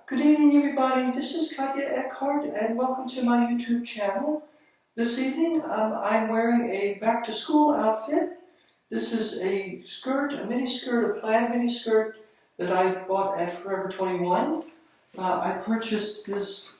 Good evening, everybody. This is Katje and welcome to my YouTube channel. This evening, I'm wearing a back-to-school outfit. This is a skirt, a mini skirt, a plaid mini skirt that I bought at Forever 21. I purchased this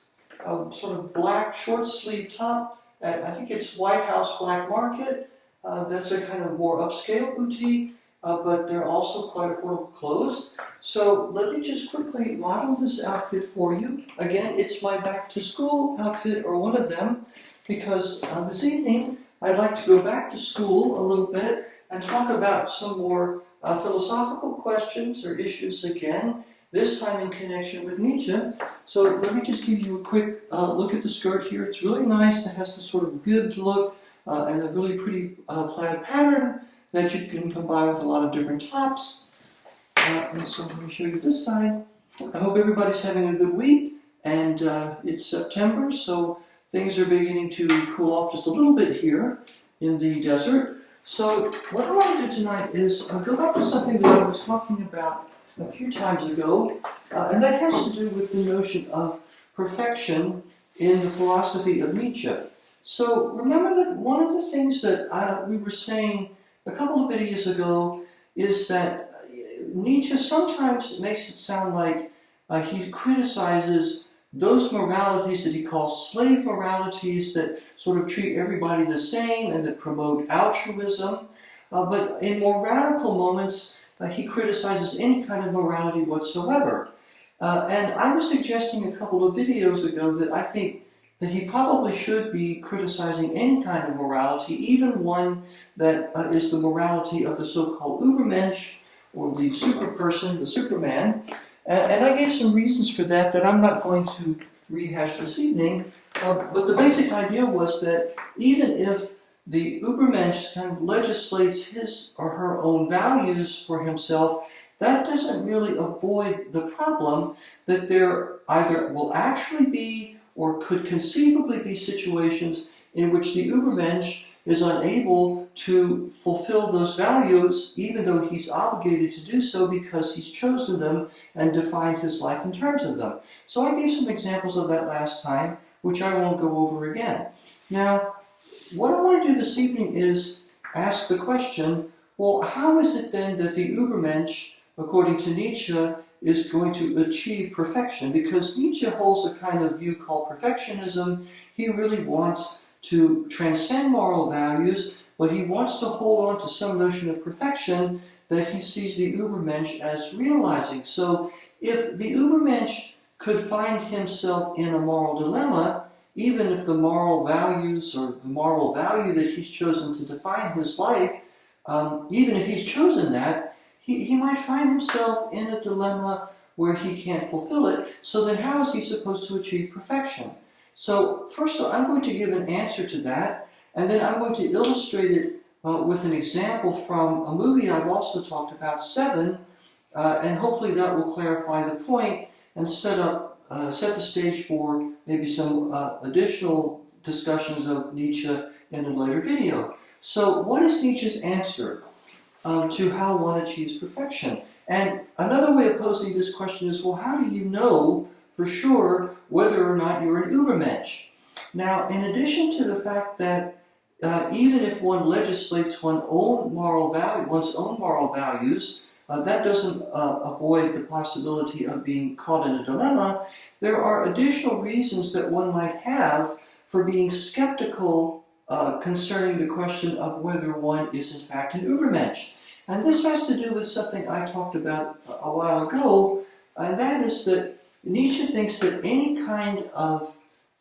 sort of black short sleeve top at, I think it's White House Black Market. That's a kind of more upscale boutique, but they're also quite affordable clothes. So let me just quickly model this outfit for you. Again, it's my back-to-school outfit, or one of them, because this evening I'd like to go back to school a little bit and talk about some more philosophical questions or issues again, this time in connection with Nietzsche. So let me just give you a quick look at the skirt here. It's really nice. It has this sort of ribbed look and a really pretty plaid pattern that you can combine with a lot of different tops. And so let me show you this side. I hope everybody's having a good week, and it's September, so things are beginning to cool off just a little bit here in the desert. So what I want to do tonight is go back to something that I was talking about a few times ago, and that has to do with the notion of perfection in the philosophy of Nietzsche. So remember that one of the things that we were saying a couple of videos ago is that Nietzsche sometimes makes it sound like he criticizes those moralities that he calls slave moralities that sort of treat everybody the same and that promote altruism. But in more radical moments, he criticizes any kind of morality whatsoever. And I was suggesting a couple of videos ago that I think that he probably should be criticizing any kind of morality, even one that is the morality of the so-called Übermensch, or the superperson, the Superman. And I gave some reasons for that I'm not going to rehash this evening. But the basic idea was that even if the Übermensch kind of legislates his or her own values for himself, that doesn't really avoid the problem that there either will actually be or could conceivably be situations in which the Übermensch is unable to fulfill those values, even though he's obligated to do so because he's chosen them and defined his life in terms of them. So I gave some examples of that last time, which I won't go over again. Now, what I want to do this evening is ask the question, well, how is it then that the Übermensch, according to Nietzsche, is going to achieve perfection? Because Nietzsche holds a kind of view called perfectionism. He really wants to transcend moral values, but he wants to hold on to some notion of perfection that he sees the Übermensch as realizing. So if the Übermensch could find himself in a moral dilemma, even if the moral values or the moral value that he's chosen to define his life, even if he's chosen that, he might find himself in a dilemma where he can't fulfill it. So then how is he supposed to achieve perfection? So first of all, I'm going to give an answer to that, and then I'm going to illustrate it with an example from a movie I've also talked about, Seven, and hopefully that will clarify the point and set the stage for maybe some additional discussions of Nietzsche in a later video. So what is Nietzsche's answer to how one achieves perfection? And another way of posing this question is, well, how do you know for sure whether or not you're an Übermensch? Now, in addition to the fact that even if one legislates one's own moral values, that doesn't avoid the possibility of being caught in a dilemma. There are additional reasons that one might have for being skeptical concerning the question of whether one is in fact an Übermensch. And this has to do with something I talked about a while ago, and that is that Nietzsche thinks that any kind of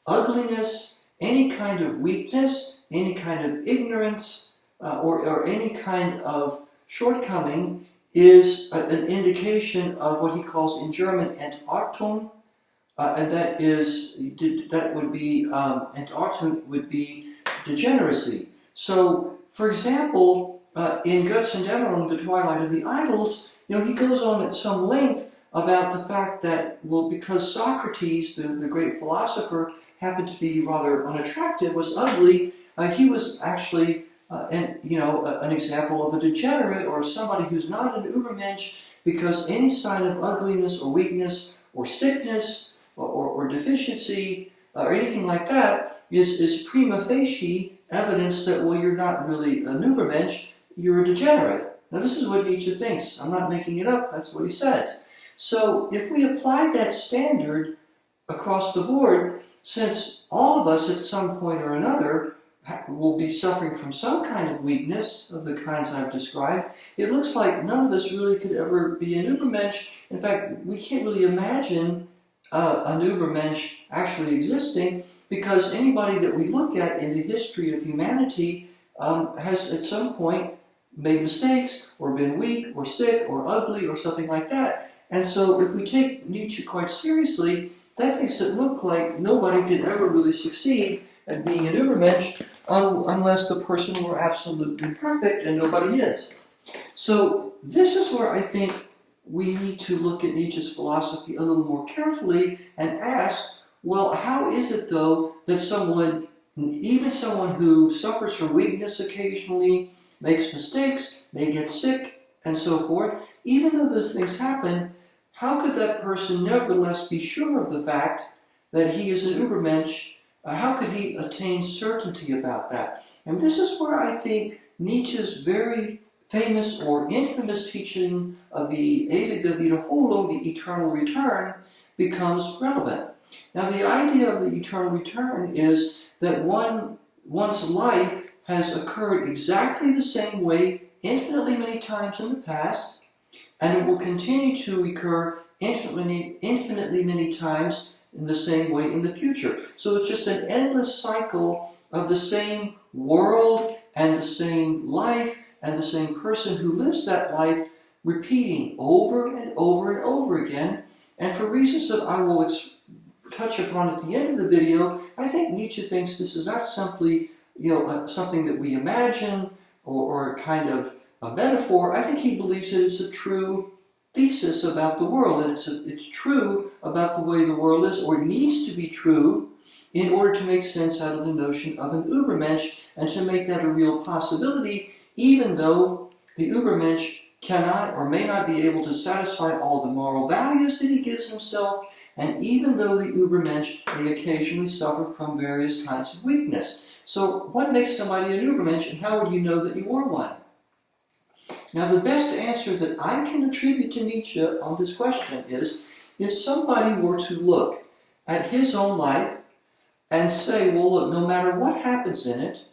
ugliness, any kind of weakness, any kind of ignorance, or any kind of shortcoming is an indication of what he calls in German Entartung, and Entartung would be degeneracy. So, for example, in Götterdämmerung, The Twilight of the Idols, he goes on at some length about the fact that, well, because Socrates, the great philosopher, happened to be rather unattractive, was ugly, he was actually an example of a degenerate or somebody who's not an Übermensch, because any sign of ugliness or weakness or sickness or deficiency or anything like that is prima facie evidence that, well, you're not really an Übermensch, you're a degenerate. Now this is what Nietzsche thinks. I'm not making it up, that's what he says. So if we apply that standard across the board, since all of us at some point or another will be suffering from some kind of weakness of the kinds I've described, it looks like none of us really could ever be an Übermensch. In fact, we can't really imagine an Übermensch actually existing, because anybody that we look at in the history of humanity has at some point made mistakes, or been weak, or sick, or ugly, or something like that. And so if we take Nietzsche quite seriously, that makes it look like nobody could ever really succeed at being an Übermensch unless the person were absolutely perfect, and nobody is. So this is where I think we need to look at Nietzsche's philosophy a little more carefully and ask, well, how is it though that someone, even someone who suffers from weakness occasionally, makes mistakes, may get sick, and so forth, even though those things happen, how could that person nevertheless be sure of the fact that he is an Übermensch? How could he attain certainty about that? And this is where I think Nietzsche's very famous or infamous teaching of the ewige Wiederholung, the eternal return, becomes relevant. Now the idea of the eternal return is that one's life has occurred exactly the same way infinitely many times in the past, and it will continue to recur infinitely many times in the same way in the future. So it's just an endless cycle of the same world and the same life and the same person who lives that life, repeating over and over and over again. And for reasons that I will touch upon at the end of the video, I think Nietzsche thinks this is not simply something that we imagine or kind of a metaphor. I think he believes that it's a true thesis about the world, and it's true about the way the world is, or needs to be true, in order to make sense out of the notion of an Übermensch and to make that a real possibility, even though the Übermensch cannot or may not be able to satisfy all the moral values that he gives himself, and even though the Übermensch may occasionally suffer from various kinds of weakness. So what makes somebody an Übermensch, and how would you know that you are one? Now the best answer that I can attribute to Nietzsche on this question is, if somebody were to look at his own life and say, well look, no matter what happens in it,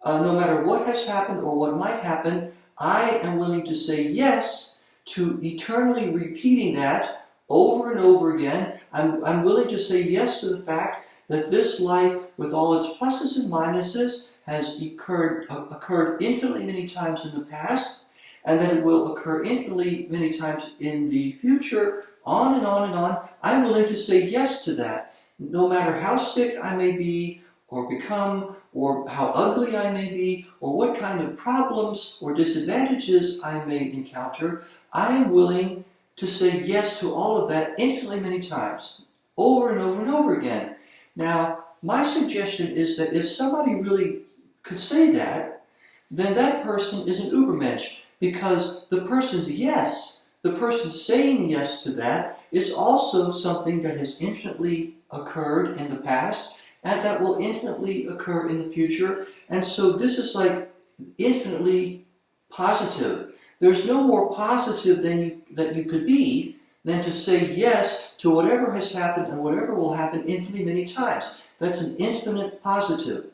no matter what has happened or what might happen, I am willing to say yes to eternally repeating that over and over again. I'm willing to say yes to the fact that this life, with all its pluses and minuses, has occurred infinitely many times in the past, and that it will occur infinitely many times in the future, on and on and on. I'm willing to say yes to that, no matter how sick I may be or become, or how ugly I may be, or what kind of problems or disadvantages I may encounter. I am willing to say yes to all of that infinitely many times, over and over and over again. Now, my suggestion is that if somebody really could say that, then that person is an Übermensch, because the person's yes, the person saying yes to that, is also something that has infinitely occurred in the past, and that will infinitely occur in the future. And so this is like infinitely positive. There's no more positive that you could be than to say yes to whatever has happened and whatever will happen infinitely many times. That's an infinite positive.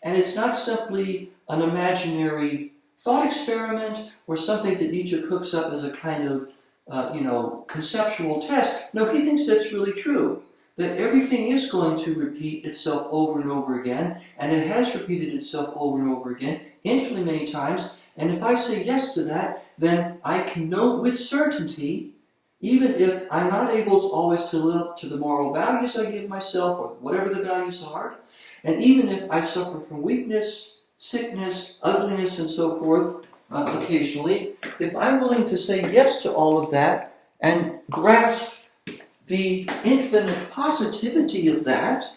And it's not simply an imaginary thought experiment or something that Nietzsche cooks up as a kind of conceptual test. No, he thinks that's really true, that everything is going to repeat itself over and over again, and it has repeated itself over and over again, infinitely many times, and if I say yes to that, then I can know with certainty, even if I'm not able always to live up to the moral values I give myself, or whatever the values are, and even if I suffer from weakness, sickness, ugliness, and so forth, occasionally, if I'm willing to say yes to all of that and grasp the infinite positivity of that,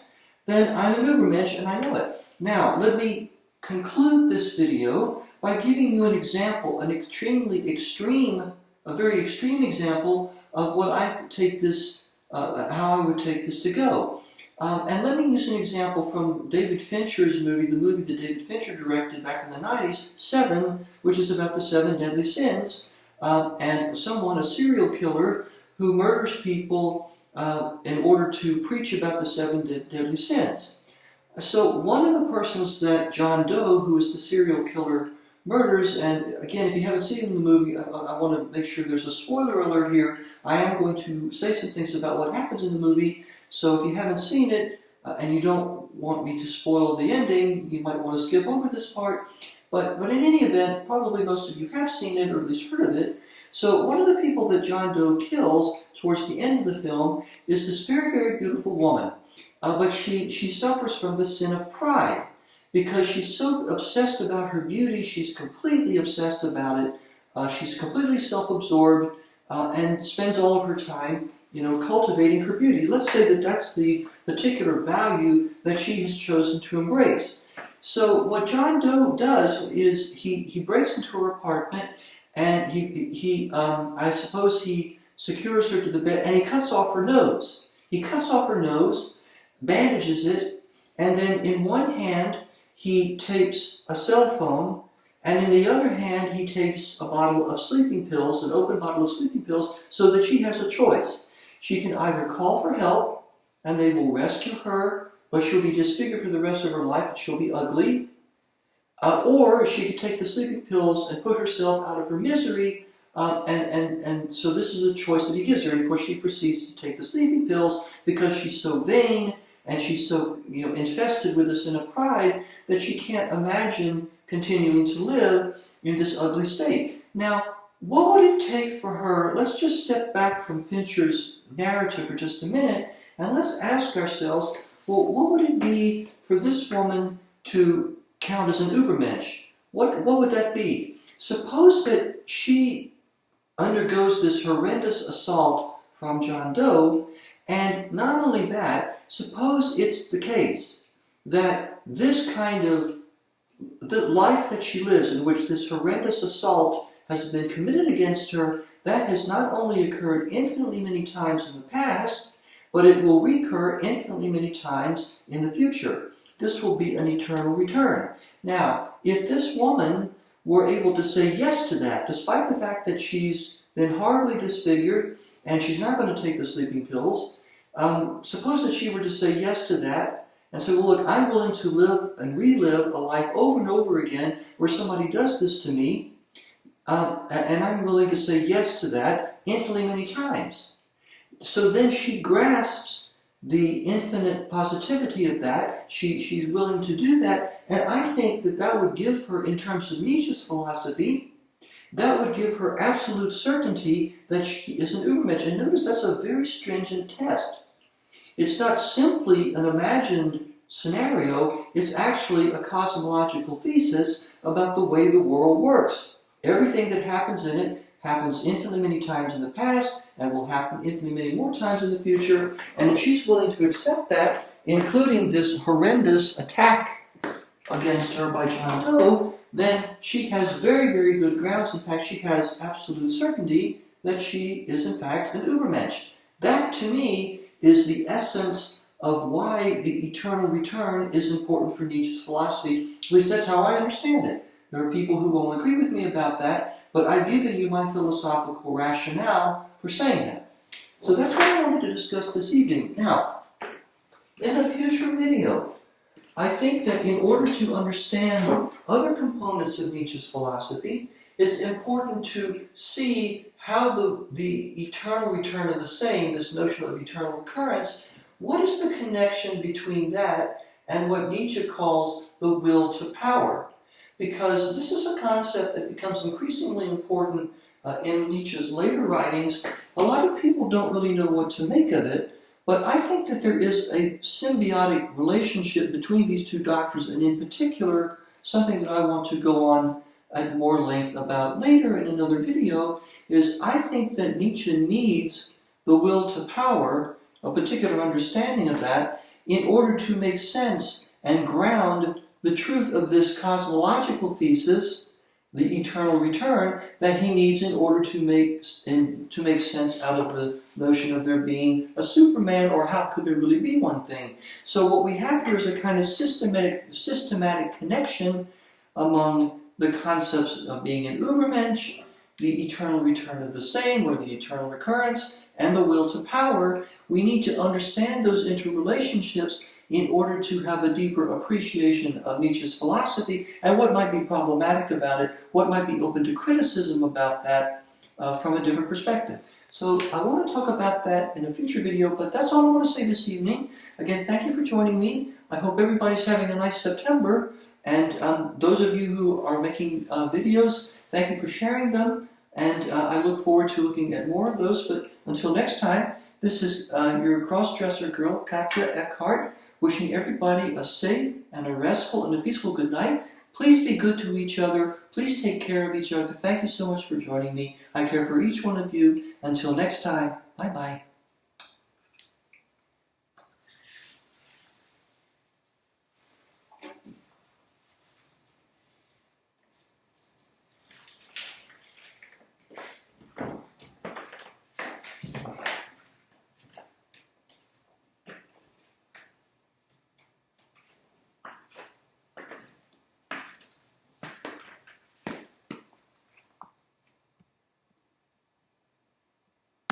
then I'm an Übermensch and I know it. Now, let me conclude this video by giving you an example, a very extreme example of what I take this how I would take this to go. And let me use an example from David Fincher's movie, the movie that David Fincher directed back in the 90s, Seven, which is about the 7 deadly sins, and someone, a serial killer, who murders people in order to preach about the 7 deadly sins. So one of the persons that John Doe, who is the serial killer, murders, and again, if you haven't seen the movie, I want to make sure there's a spoiler alert here. I am going to say some things about what happens in the movie, so if you haven't seen it, and you don't want me to spoil the ending, you might want to skip over this part. But in any event, probably most of you have seen it, or at least heard of it. So one of the people that John Doe kills towards the end of the film is this very, very beautiful woman. But she suffers from the sin of pride. Because she's so obsessed about her beauty, she's completely obsessed about it. She's completely self-absorbed and spends all of her time, cultivating her beauty. Let's say that that's the particular value that she has chosen to embrace. So what John Doe does is he breaks into her apartment and I suppose he secures her to the bed and he cuts off her nose. He cuts off her nose, bandages it, and then in one hand he tapes a cell phone, and in the other hand he tapes a bottle of sleeping pills, an open bottle of sleeping pills, so that she has a choice. She can either call for help, and they will rescue her, but she'll be disfigured for the rest of her life, and she'll be ugly. Or she could take the sleeping pills and put herself out of her misery, and so this is a choice that he gives her. And of course she proceeds to take the sleeping pills because she's so vain, and she's so infested with the sin of pride that she can't imagine continuing to live in this ugly state. Now, what would it take for her? Let's just step back from Fincher's narrative for just a minute, and let's ask ourselves, well, what would it be for this woman to count as an Übermensch? What would that be? Suppose that she undergoes this horrendous assault from John Doe, and not only that, suppose it's the case that this kind of the life that she lives, in which this horrendous assault has been committed against her, that has not only occurred infinitely many times in the past, but it will recur infinitely many times in the future. This will be an eternal return. Now, if this woman were able to say yes to that, despite the fact that she's been horribly disfigured and she's not going to take the sleeping pills, suppose that she were to say yes to that and say, well, look, I'm willing to live and relive a life over and over again where somebody does this to me, and I'm willing to say yes to that infinitely many times. So then she grasps the infinite positivity of that. She's willing to do that, and I think that would give her, in terms of Nietzsche's philosophy, that would give her absolute certainty that she is an Übermensch. And notice that's a very stringent test. It's not simply an imagined scenario, it's actually a cosmological thesis about the way the world works. Everything that happens in it happens infinitely many times in the past and will happen infinitely many more times in the future. And if she's willing to accept that, including this horrendous attack against her by John Doe, then she has very, very good grounds. In fact, she has absolute certainty that she is in fact an Übermensch. That, to me, is the essence of why the eternal return is important for Nietzsche's philosophy. At least that's how I understand it. There are people who won't agree with me about that, but I've given you my philosophical rationale for saying that. So that's what I wanted to discuss this evening. Now, in a future video, I think that in order to understand other components of Nietzsche's philosophy, it's important to see how the eternal return of the same, this notion of eternal recurrence, what is the connection between that and what Nietzsche calls the will to power? Because this is a concept that becomes increasingly important in Nietzsche's later writings. A lot of people don't really know what to make of it, but I think that there is a symbiotic relationship between these two doctrines, and in particular, something that I want to go on at more length about later in another video, is I think that Nietzsche needs the will to power, a particular understanding of that, in order to make sense and ground the truth of this cosmological thesis the eternal return that he needs in order to make sense out of the notion of there being a Superman, or how could there really be one thing. So what we have here is a kind of systematic connection among the concepts of being an Übermensch, the eternal return of the same, or the eternal recurrence, and the will to power. We need to understand those interrelationships in order to have a deeper appreciation of Nietzsche's philosophy and what might be problematic about it, what might be open to criticism about that from a different perspective. So I want to talk about that in a future video, but that's all I want to say this evening. Again, thank you for joining me. I hope everybody's having a nice September, and those of you who are making videos, thank you for sharing them, and I look forward to looking at more of those. But until next time, this is your cross-dresser girl, Katje, wishing everybody a safe and a restful and a peaceful good night. Please be good to each other. Please take care of each other. Thank you so much for joining me. I care for each one of you. Until next time, bye-bye.